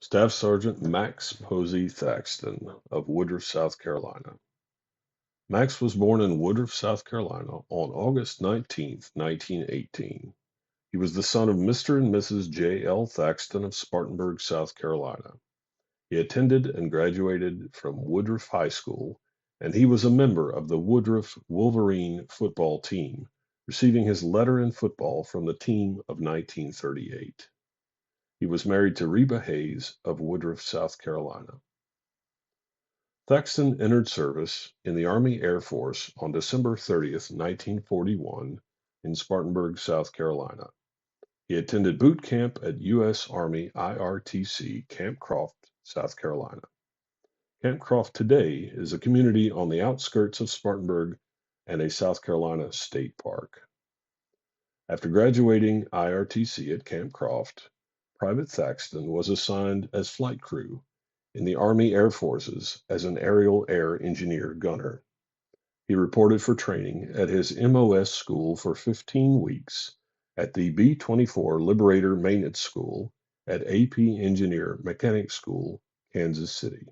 Staff Sergeant Max Posey Thackston of Woodruff, South Carolina. Max was born in Woodruff, South Carolina on August 19th, 1918. He was the son of Mr. and Mrs. J. L. Thackston of Spartanburg, South Carolina. He attended and graduated from Woodruff High School, and he was a member of the Woodruff Wolverine football team, receiving his letter in football from the team of 1938. He was married to Reba Hayes of Woodruff, South Carolina. Thackston entered service in the Army Air Force on December 30th, 1941, in Spartanburg, South Carolina. He attended boot camp at U.S. Army IRTC Camp Croft, South Carolina. Camp Croft today is a community on the outskirts of Spartanburg and a South Carolina state park. After graduating IRTC at Camp Croft, Private Thackston was assigned as flight crew in the Army Air Forces as an aerial air engineer gunner. He reported for training at his MOS school for 15 weeks at the B-24 Liberator Maintenance School at AP Engineer Mechanic School, Kansas City.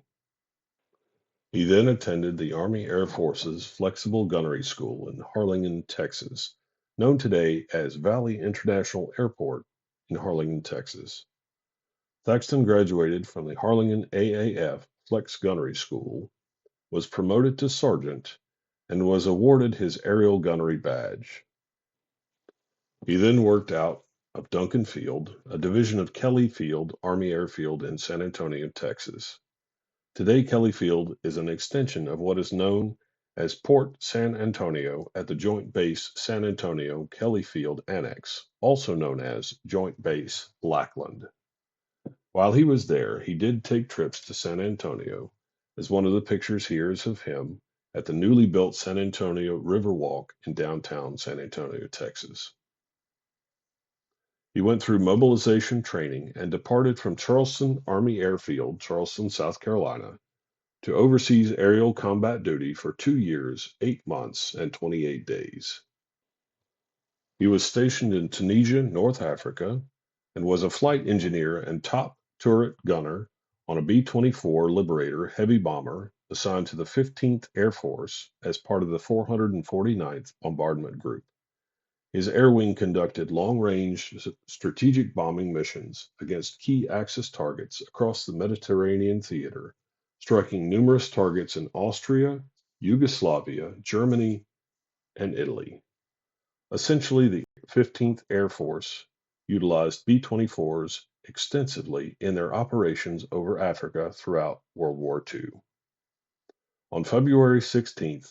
He then attended the Army Air Force's Flexible Gunnery School in Harlingen, Texas, known today as Valley International Airport in Harlingen, Texas. Thackston graduated from the Harlingen AAF Flex Gunnery School, was promoted to sergeant, and was awarded his aerial gunnery badge. He then worked out of Duncan Field, a division of Kelly Field Army Airfield in San Antonio, Texas. Today, Kelly Field is an extension of what is known as Port San Antonio at the Joint Base San Antonio Kelly Field Annex, also known as Joint Base Lackland. While he was there, he did take trips to San Antonio, as one of the pictures here is of him at the newly built San Antonio Riverwalk in downtown San Antonio, Texas. He went through mobilization training and departed from Charleston Army Airfield, Charleston, South Carolina, to overseas aerial combat duty for 2 years, 8 months, and 28 days. He was stationed in Tunisia, North Africa, and was a flight engineer and top turret gunner on a B-24 Liberator heavy bomber assigned to the 15th Air Force as part of the 449th Bombardment Group. His air wing conducted long-range strategic bombing missions against key Axis targets across the Mediterranean theater, striking numerous targets in Austria, Yugoslavia, Germany, and Italy. Essentially, the 15th Air Force utilized B-24s extensively in their operations over Africa throughout World War II. On February 16,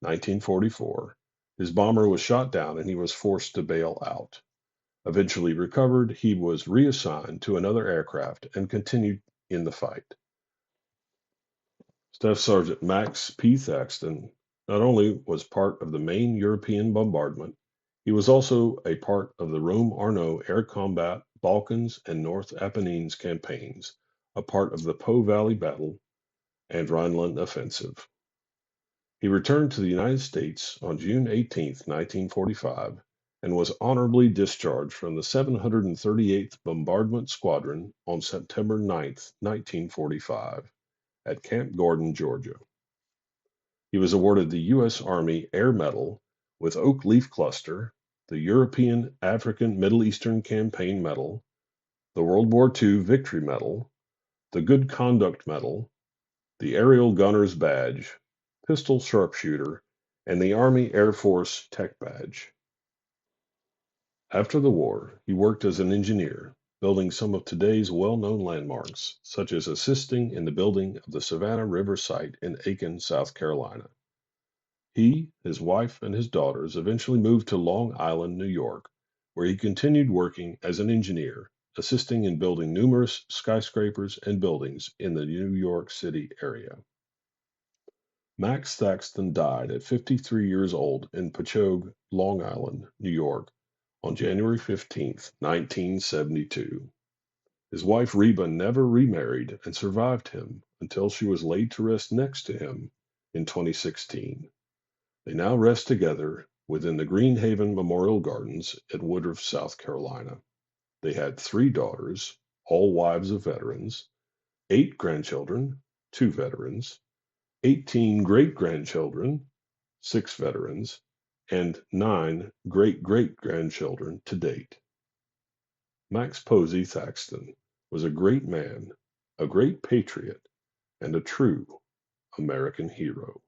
1944, his bomber was shot down and he was forced to bail out. Eventually recovered, he was reassigned to another aircraft and continued in the fight. Staff Sergeant Max P. Thackston not only was part of the main European bombardment, he was also a part of the Rome-Arno air combat Balkans and North Apennines campaigns, a part of the Po Valley Battle and Rhineland Offensive. He returned to the United States on June 18, 1945, and was honorably discharged from the 738th Bombardment Squadron on September 9, 1945, at Camp Gordon, Georgia. He was awarded the U.S. Army Air Medal with Oak Leaf Cluster, the European African Middle Eastern Campaign Medal, the World War II Victory Medal, the Good Conduct Medal, the Aerial Gunner's Badge, Pistol Sharpshooter, and the Army Air Force Tech Badge. After the war, he worked as an engineer, building some of today's well-known landmarks, such as assisting in the building of the Savannah River site in Aiken, South Carolina. He, his wife, and his daughters eventually moved to Long Island, New York, where he continued working as an engineer, assisting in building numerous skyscrapers and buildings in the New York City area. Max Thackston died at 53 years old in Patchogue, Long Island, New York, on January 15, 1972. His wife Reba never remarried and survived him until she was laid to rest next to him in 2016. They now rest together within the Greenhaven Memorial Gardens at Woodruff, South Carolina. They had 3 daughters, all wives of veterans, 8 grandchildren, 2 veterans, 18 great-grandchildren, 6 veterans, and 9 great-great-grandchildren to date. Max Posey Thackston was a great man, a great patriot, and a true American hero.